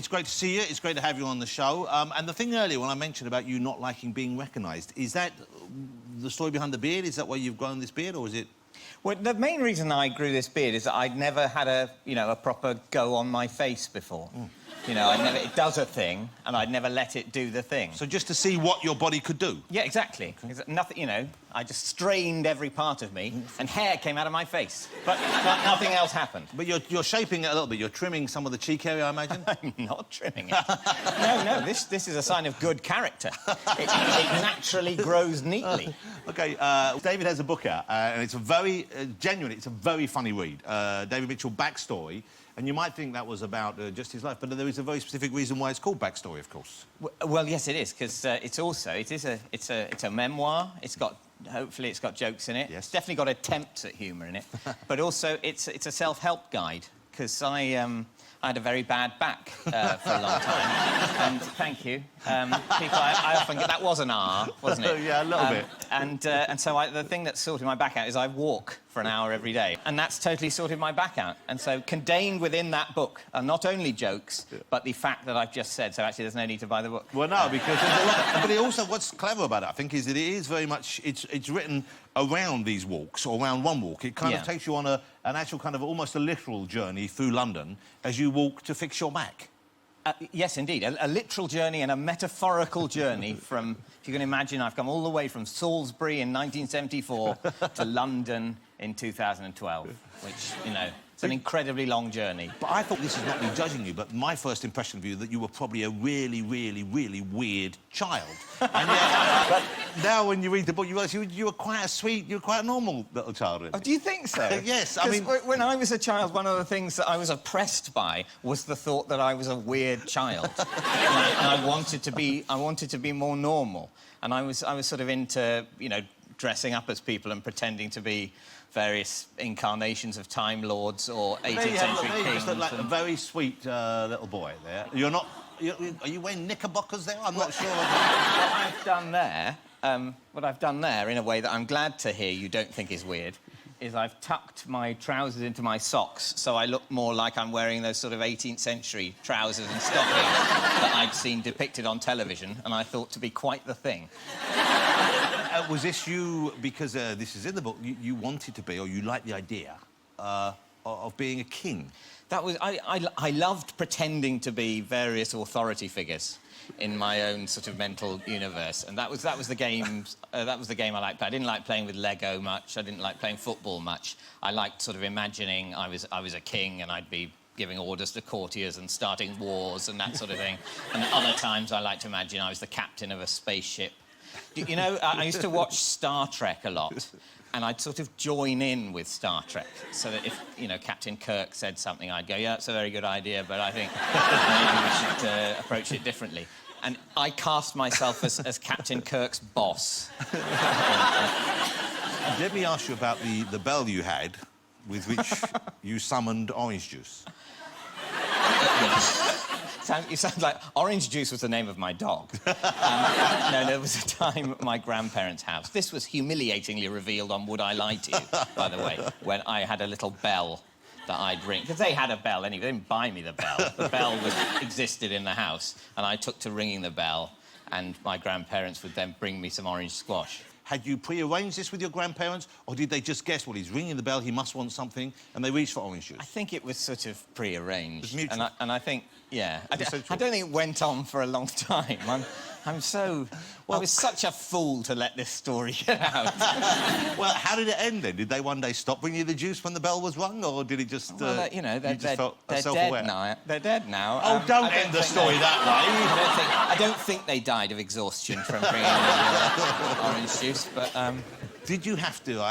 it's great to see you. It's great to have you on the show. And the thing earlier when I mentioned about you not liking being recognised, is that the story behind the beard? Is that why you've grown this beard, or is it...? Well, the main reason I grew this beard is that I'd never had a, a proper go on my face before. You know, it does a thing, and I'd never let it do the thing. So just to see what your body could do? Yeah, exactly. Nothing, I just strained every part of me, and hair came out of my face. But nothing else happened. But you're shaping it a little bit. You're trimming some of the cheek area, I imagine? I'm not trimming it. No, this is a sign of good character. It naturally grows neatly. OK, David has a book out, and it's a very, genuinely, it's a very funny read. David Mitchell, Backstory. And you might think that was about just his life, but there is a very specific reason why it's called Backstory, of course. Well, yes, it is, because it's a memoir. Hopefully it's got jokes in it. Yes. It's definitely got attempts at humour in it. But also it's a self-help guide, because I had a very bad back for a long time. And thank you. I often get... That was an R, wasn't it? Yeah, a little bit. And so the thing that sorted my back out is I walk for an hour every day. And that's totally sorted my back out. And so contained within that book are not only jokes, but the fact that I've just said. So actually there's no need to buy the book. Well, no, because there's a lot... But it also, what's clever about it, I think, is that it is very much... It's written around these walks, or around one walk. It kind of takes you on an actual kind of almost a literal journey through London as you walk to fix your back. Yes, indeed. A literal journey and a metaphorical journey from... If you can imagine, I've come all the way from Salisbury in 1974 to London in 2012, which, it's an incredibly long journey. But I thought, this is not me judging you, but my first impression of you that you were probably a really, really, really weird child. And yet, but now when you read the book, you realise you were quite a sweet, you were quite a normal little child, really. Oh, do you think so? Yes, I mean... when I was a child, one of the things that I was oppressed by was the thought that I was a weird child. and I wanted to be more normal. And I was sort of into, dressing up as people and pretending to be various incarnations of Time Lords or 18th century kings. You just look like a very sweet little boy there. You're not... Are you wearing knickerbockers there? I'm not sure. What I've done there, in a way that I'm glad to hear you don't think is weird, is I've tucked my trousers into my socks so I look more like I'm wearing those sort of 18th century trousers and stockings that I'd seen depicted on television, and I thought to be quite the thing. Was this you, because this is in the book, you wanted to be, or you liked the idea of being a king? That was... I loved pretending to be various authority figures in my own sort of mental universe, and that was the game. That was the game I liked. I didn't like playing with Lego much. I didn't like playing football much. I liked sort of imagining I was a king and I'd be giving orders to courtiers and starting wars and that sort of thing. And at other times I liked to imagine I was the captain of a spaceship. I used to watch Star Trek a lot, and I'd sort of join in with Star Trek, so that if, Captain Kirk said something, I'd go, yeah, that's a very good idea, but I think maybe we should approach it differently. And I cast myself as Captain Kirk's boss. Let me ask you about the bell you had with which you summoned orange juice. You sound like... Orange Juice was the name of my dog. No, there was a time at my grandparents' house. This was humiliatingly revealed on Would I Lie to You, by the way, when I had a little bell that I'd ring. Because they had a bell anyway. They didn't buy me the bell. The bell existed in the house, and I took to ringing the bell, and my grandparents would then bring me some orange squash. Had you pre-arranged this with your grandparents, or did they just guess, well, he's ringing the bell, he must want something, and they reached for orange juice? I think it was sort of pre-arranged. It was mutual. And I think, yeah. I don't think it went on for a long time. I'm so... Well, I was such a fool to let this story get out. Well, how did it end, then? Did they one day stop bringing you the juice when the bell was rung, or did it just... Well, they're dead now. They're dead now. Oh, don't end the story that way. I don't think they died of exhaustion from bringing me orange juice, but... Did you have to...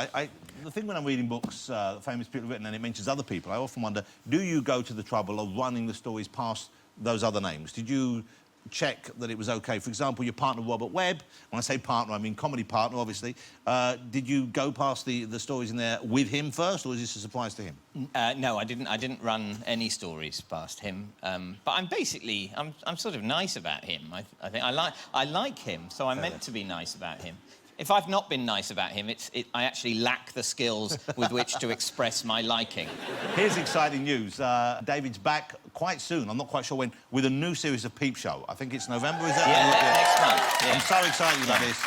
The thing when I'm reading books that famous people have written and it mentions other people, I often wonder, do you go to the trouble of running the stories past those other names? Did you check that it was OK? For example, your partner, Robert Webb, when I say partner, I mean comedy partner, obviously. Did you go past the stories in there with him first, or was this a surprise to him? No, I didn't run any stories past him. But I'm sort of nice about him. I think I like him, so I'm meant to be nice about him. if I've not been nice about him, I actually lack the skills with which to express my liking. Here's exciting news. David's back quite soon, I'm not quite sure when, with a new series of Peep Show. I think it's November, is that? Next month. Yeah. I'm so excited about this,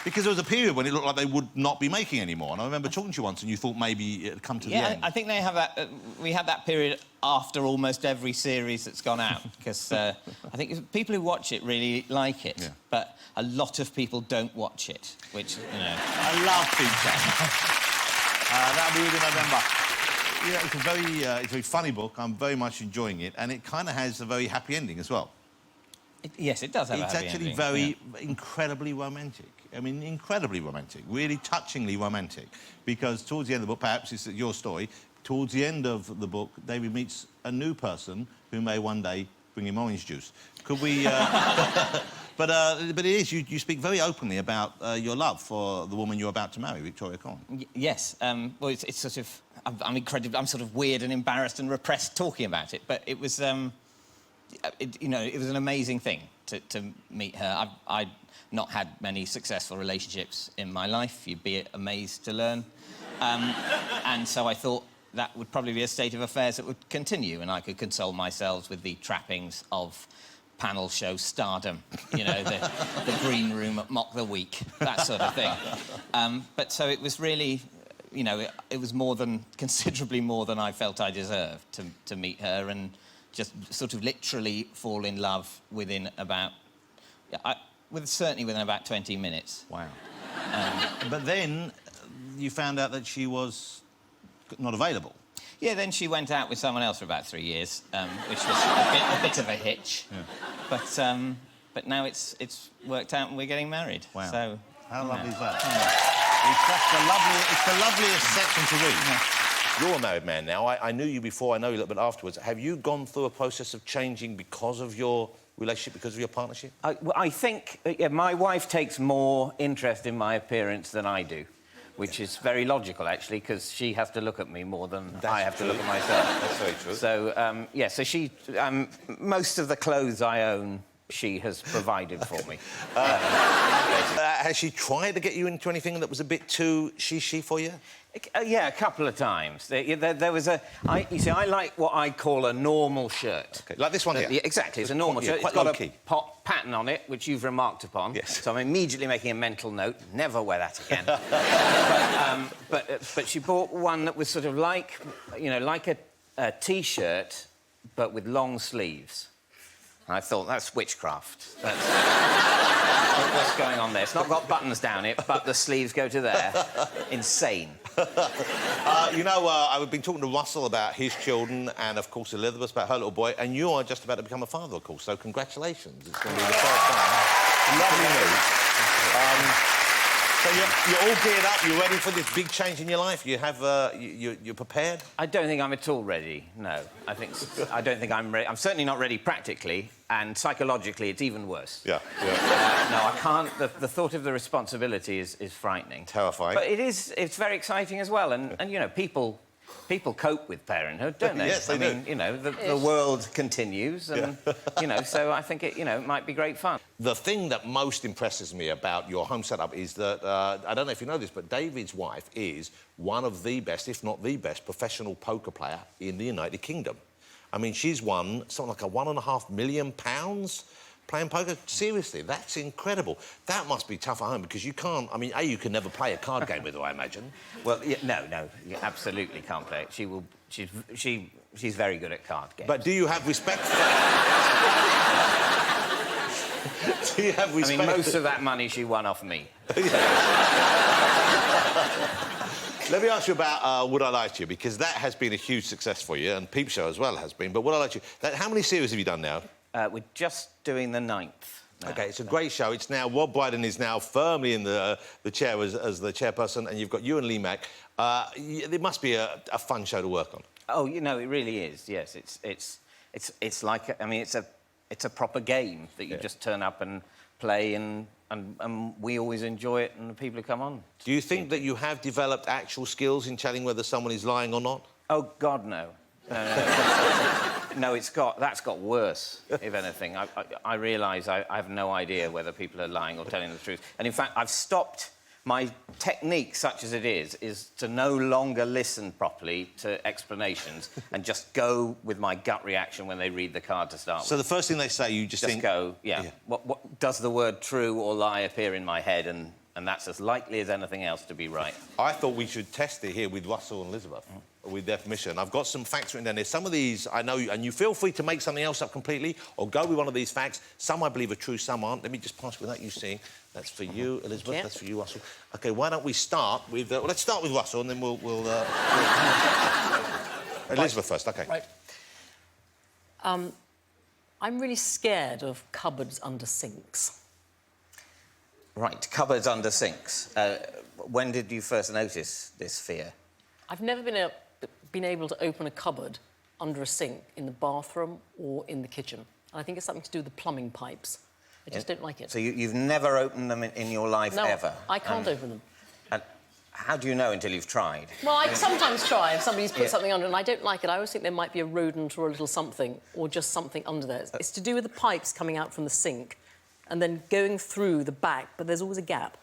because there was a period when it looked like they would not be making any more, and I remember talking to you once and you thought maybe it'd come to the end. I think they have that... we had that period after almost every series that's gone out, because I think people who watch it really like it, but a lot of people don't watch it, which, you know... I love Peep Show. That'll be in November. Yeah, it's a very funny book. I'm very much enjoying it, and it kind of has a very happy ending as well. Yes, it does have a happy ending. It's actually incredibly romantic. I mean, incredibly romantic, really touchingly romantic, because towards the end of the book, perhaps it's your story, towards the end of the book, David meets a new person who may one day bring him orange juice. Could we... But it is, you speak very openly about your love for the woman you're about to marry, Victoria Kong. Yes. Well, it's sort of... I'm sort of weird and embarrassed and repressed talking about it, but it was, you know, it was an amazing thing to meet her. I'd not had many successful relationships in my life. You'd be amazed to learn. And so I thought that would probably be a state of affairs that would continue, and I could console myself with the trappings of panel show stardom, you know, the green room at Mock the Week, that sort of thing. But so it was really... You know, it was considerably more than I felt I deserved to meet her and just sort of literally fall in love within about... certainly within about 20 minutes. Wow. But then you found out that she was not available. Yeah, then she went out with someone else for about 3 years, which was a bit of a hitch. Yeah. But now it's worked out and we're getting married. Wow. So, how lovely is that? It's the loveliest section to read. Yeah. You're a married man now. I knew you before, I know you a little bit afterwards. Have you gone through a process of changing because of your relationship, because of your partnership? I think my wife takes more interest in my appearance than I do, which is very logical, actually, because she has to look at me more than I have to look at myself. That's very true. So, yeah, so she... most of the clothes I own, she has provided for me. Has she tried to get you into anything that was a bit too she for you? Yeah, a couple of times. There was you see, I like what I call a normal shirt. Okay, like this one here? Yeah, exactly, it's a normal shirt. Quite it's got low-key. a pattern on it, which you've remarked upon. Yes. So I'm immediately making a mental note, never wear that again. But she bought one that was sort of like, you know, like a T-shirt, but with long sleeves. I thought, that's witchcraft. What's going on there? It's not got buttons down it, but the sleeves go to there. Insane. You know, I've been talking to Russell about his children and, of course, Elizabeth about her little boy, and you are just about to become a father, of course, so congratulations. It's going to be the first time. Lovely news. So you're all geared up, you're ready for this big change in your life? You have, you're prepared? I don't think I'm at all ready, no. I don't think I'm ready. I'm certainly not ready practically, and psychologically it's even worse. Yeah. No, I can't... The thought of the responsibility is frightening. Terrifying. But it's very exciting as well, and you know, people cope with parenthood, don't they? Yes, they do. I mean, you know, the world continues, and, you know, so I think it might be great fun. The thing that most impresses me about your home setup is that, I don't know if you know this, but David's wife is one of the best, if not the best, professional poker player in the United Kingdom. I mean, she's won something like £1.5 million playing poker. Seriously, that's incredible. That must be tough at home, because you can't... I mean, you can never play a card game with her, I imagine. Well, yeah, no, you absolutely can't play it. She's very good at card games. But do you have respect for... Do you have respect... I mean, most of that money she won off me. Let me ask you about Would I Lie to You, because that has been a huge success for you, and Peep Show as well has been. But Would I Lie to You... How many series have you done now? We're just doing the 9th now. OK, it's a great show. It's now... Rob Brydon is now firmly in the chair as the chairperson, and you've got you and Lee Mack. It must be a fun show to work on. Oh, you know, it really is, yes. It's like... I mean, it's a proper game that you just turn up and play, and we always enjoy it, and the people who come on... Do you think that you have developed actual skills in telling whether someone is lying or not? Oh, God, no. No, that's got worse, if anything. I realise I have no idea whether people are lying or telling the truth. And, in fact, I've stopped My technique, such as it is to no longer listen properly to explanations and just go with my gut reaction when they read the card to start with. So the first thing they say, you just think... go, yeah. What does the word true or lie appear in my head, and that's as likely as anything else to be right. I thought we should test it here with Russell and Elizabeth, with their permission. I've got some facts written down there. Some of these I know, and you feel free to make something else up completely or go with one of these facts. Some I believe are true, some aren't. Let me just pass without you seeing. That's for you, Elizabeth. Yeah. That's for you, Russell. OK, why don't we start with... well, let's start with Russell, and then we'll Elizabeth first, OK. Right. I'm really scared of cupboards under sinks. Right, cupboards under sinks. When did you first notice this fear? I've never been able to open a cupboard under a sink in the bathroom or in the kitchen. And I think it's something to do with the plumbing pipes. I just don't like it. So you've never opened them in your life, ever? No, I can't open them. And how do you know until you've tried? Well, I sometimes try if somebody's put something under and I don't like it. I always think there might be a rodent or a little something or just something under there. It's to do with the pipes coming out from the sink and then going through the back, but there's always a gap.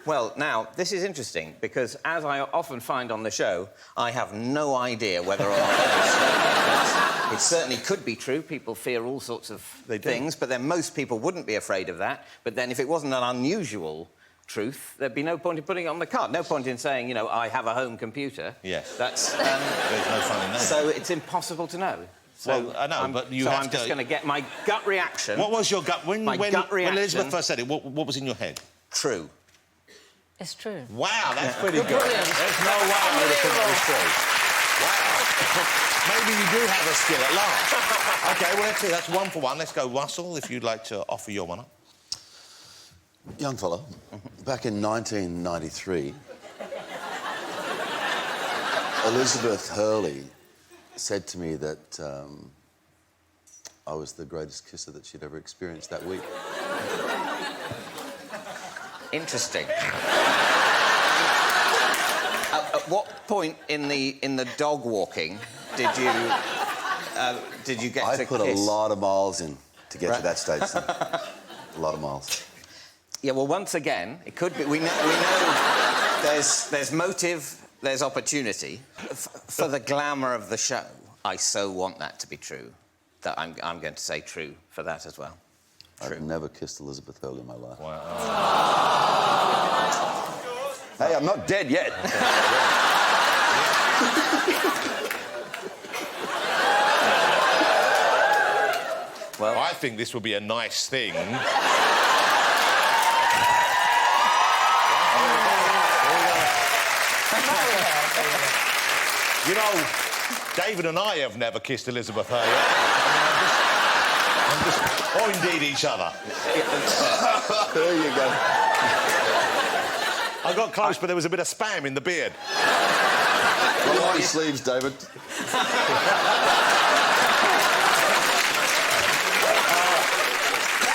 Well, now, this is interesting, because as I often find on the show, I have no idea whether or not that is true. It certainly could be true. People fear all sorts of things, but then most people wouldn't be afraid of that. But then if it wasn't an unusual truth, there'd be no point in putting it on the card. No point in saying, you know, I have a home computer. Yes. That's... There's no fun in that. So it's impossible to know. So well, I know, but you so have I'm just going to get my gut reaction. What was your gut... When gut reaction... When Elizabeth first said it, what was in your head? True. It's true. Wow, that's pretty good. Brilliant. There's no way I would have thought that was true. Wow. Maybe you do have a skill at last. OK, well, let's see. That's 1 for 1. Let's go, Russell, if you'd like to offer your one up. Young fella, back in 1993, Elizabeth Hurley said to me that I was the greatest kisser that she'd ever experienced that week. Interesting. At what point in the dog walking did you get to I put kiss? a lot of miles in to get to that stage. Son. A lot of miles. Yeah, well, once again, it could be... We know there's motive, there's opportunity. For the glamour of the show, I so want that to be true that I'm going to say true for that as well. True. I've never kissed Elizabeth Hurley in my life. Wow. Hey, I'm not dead yet. Well, I think this would be a nice thing. You know, David and I have never kissed Elizabeth Hurley. Or indeed each other. There you go. I got close, but there was a bit of spam in the beard. Roll up your sleeves, David.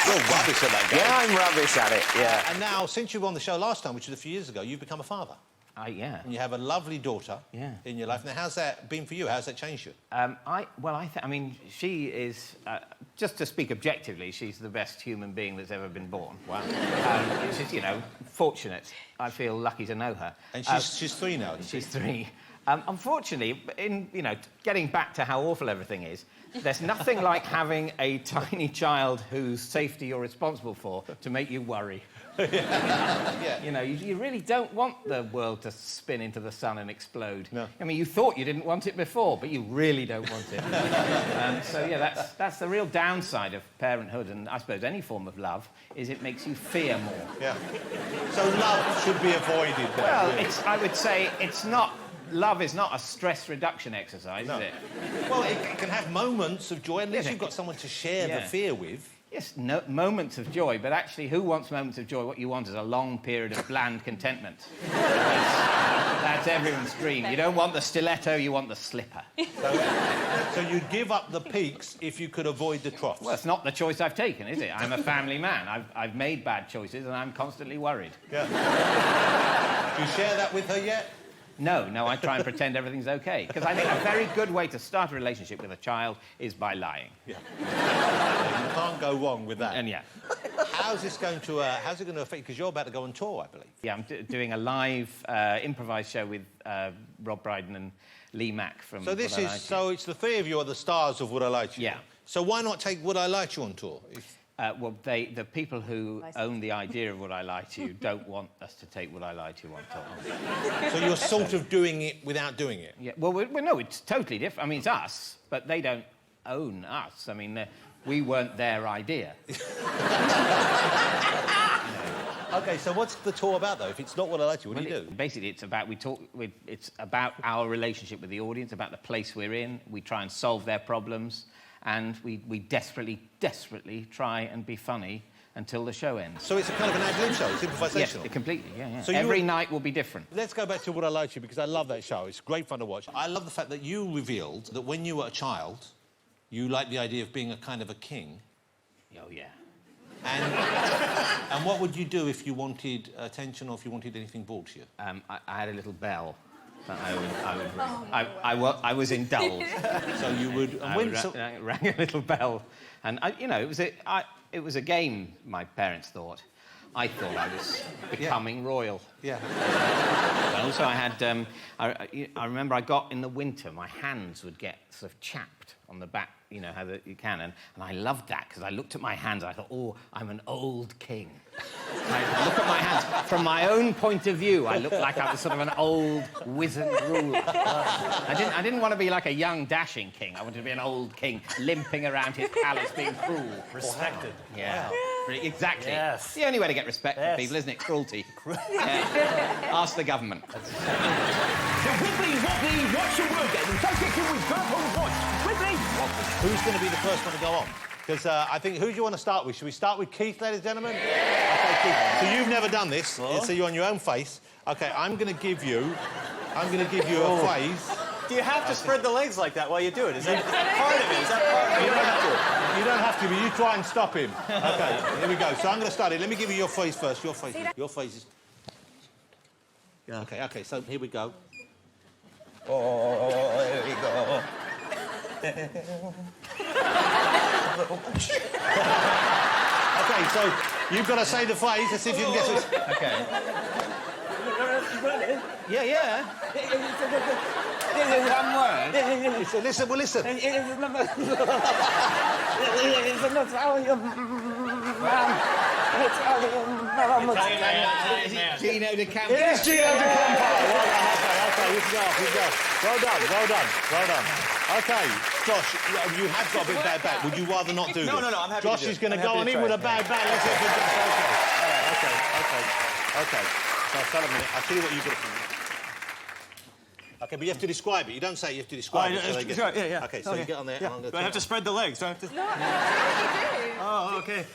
You're rubbish at that game. Yeah, I'm rubbish at it, yeah. And now, since you were on the show last time, which was a few years ago, you've become a father. Yeah. And you have a lovely daughter in your life. Now, how's that been for you? How's that changed you? I mean, she is, just to speak objectively, she's the best human being that's ever been born. Wow. She's, you know, fortunate. I feel lucky to know her. And she's 3 now, isn't she? She's 3. Unfortunately, getting back to how awful everything is, there's nothing like having a tiny child whose safety you're responsible for to make you worry. Yeah. You know, you really don't want the world to spin into the sun and explode. No. I mean, you thought you didn't want it before, but you really don't want it. So, yeah, that's the real downside of parenthood, and I suppose any form of love, is it makes you fear more. Yeah. So love should be avoided then, Well, really. I would say it's not... Love is not a stress reduction exercise, is it? Well, it can have moments of joy, unless you've got someone to share the Yeah. fear with. Yes, no, moments of joy, but actually, who wants moments of joy? What you want is a long period of bland contentment. That's everyone's dream. You don't want the stiletto, you want the slipper. So you'd give up the peaks if you could avoid the troughs. Well, it's not the choice I've taken, is it? I'm a family man. I've made bad choices, and I'm constantly worried. Yeah. Do you share that with her yet? No, I try and pretend everything's OK, because I think a very good way to start a relationship with a child is by lying. Yeah. You can't go wrong with that. And yeah. how's it going to affect? Because you're about to go on tour, I believe. Yeah, I'm doing a live improvised show with Rob Brydon and Lee Mack from. So this is it's the three of you are the stars of Would I Lie to You? Yeah. So why not take Would I Lie to You on tour? Well, the people who own the idea of Would I Lie to You don't want us to take Would I Lie to You on tour. So you're sort of doing it without doing it? Yeah. Well, no, it's totally different. I mean, it's us, but they don't own us. I mean, we weren't their idea. OK, so what's the tour about, though? If it's not Would I Lie to You, what do you do? Basically, it's about it's about our relationship with the audience, about the place we're in. We try and solve their problems, and we desperately try and be funny until the show ends. So it's a kind of an ad-lib show, it's improvisational? Yes, completely, yeah. So every night will be different. Let's go back to Would I Lie to You, because I love that show. It's great fun to watch. I love the fact that you revealed that when you were a child, you liked the idea of being a kind of a king. Oh, yeah. And what would you do if you wanted attention or if you wanted anything brought to you? I had a little bell that I was indulged. So you would... I rang a little bell, and it was a game. My parents thought. I thought I was becoming royal. Yeah. And also, I had. I remember I got in the winter. My hands would get sort of chapped on the back. You know how you can, and I loved that because I looked at my hands. And I thought, oh, I'm an old king. I look at my hands from my own point of view. I looked like I was sort of an old wizened ruler. I didn't want to be like a young dashing king. I wanted to be an old king limping around his palace, being cruel, respected. Yeah, wow. Exactly. Yes. It's the only way to get respect from people, isn't it? Cruelty. Ask the government. The Wibbly, Wobbly, what's your word game? Association with Purple Voice. Wibbly, Wobbly. Who's going to be the first one to go on? Because I think, who do you want to start with? Should we start with Keith, ladies and gentlemen? Yeah. OK, Keith. So you've never done this, so you're on your own face. OK, I'm going to give you a phrase. Do you have to spread the legs like that while you do it? Is that part of it? Is that part of it? You don't have to. You don't have to, but you try and stop him. OK, here we go. So I'm going to start it. Let me give you your phrase first. Your phrase. Your phrase is... Yeah. OK, so here we go. Oh, here we go. OK, so you've got to say the phrase. Let's see if you can guess it. Okay. Yeah. One word. Listen, well, listen. Gino de Campo. It is Gino de Campo. OK, you can go. Well done. OK, Josh, you have got a bit bad back. Would you rather not do this? No, I'm happy Josh to do it. is going to I'm go happy on to in try with a it. bad back. Let's see if we can... OK. So, hold on a minute. I'll tell you what you've got to do. OK, but you have to describe it. You don't say it, you have to describe it. So they get... Yeah. OK, so you get on there. Yeah. Do I have to spread the legs? Do I have to... No, you do. Oh, OK.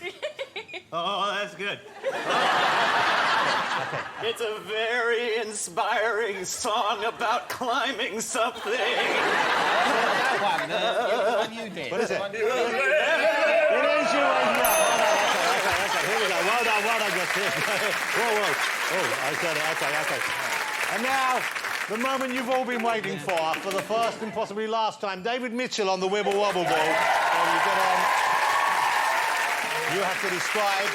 Oh, that's good. It's a very inspiring song about climbing something. That one you did. What is it? It is you. OK. Here we go. Well done, Josh. Whoa. Oh, I got it. OK. And now, the moment you've all been waiting for the first and possibly last time, David Mitchell on the Wibble Wobble Ball. So you get on. You have to describe.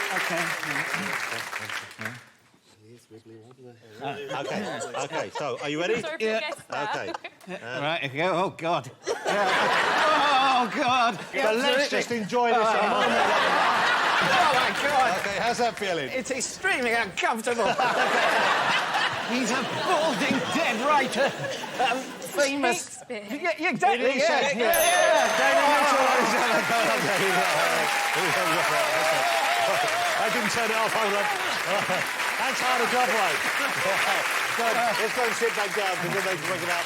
OK, so are you ready? Sorry for guess that. OK. Right, here we go. Oh, God. Oh, God. So let's just enjoy this a moment. Oh, my God. OK, how's that feeling? It's extremely uncomfortable. He's a balding dead writer. Famous. Shakespeare. Yeah, exactly. Yeah. David Mitchell. I didn't turn it off. Hold on. That's hard to drop right. Let's go and sit back down because then they can work it out.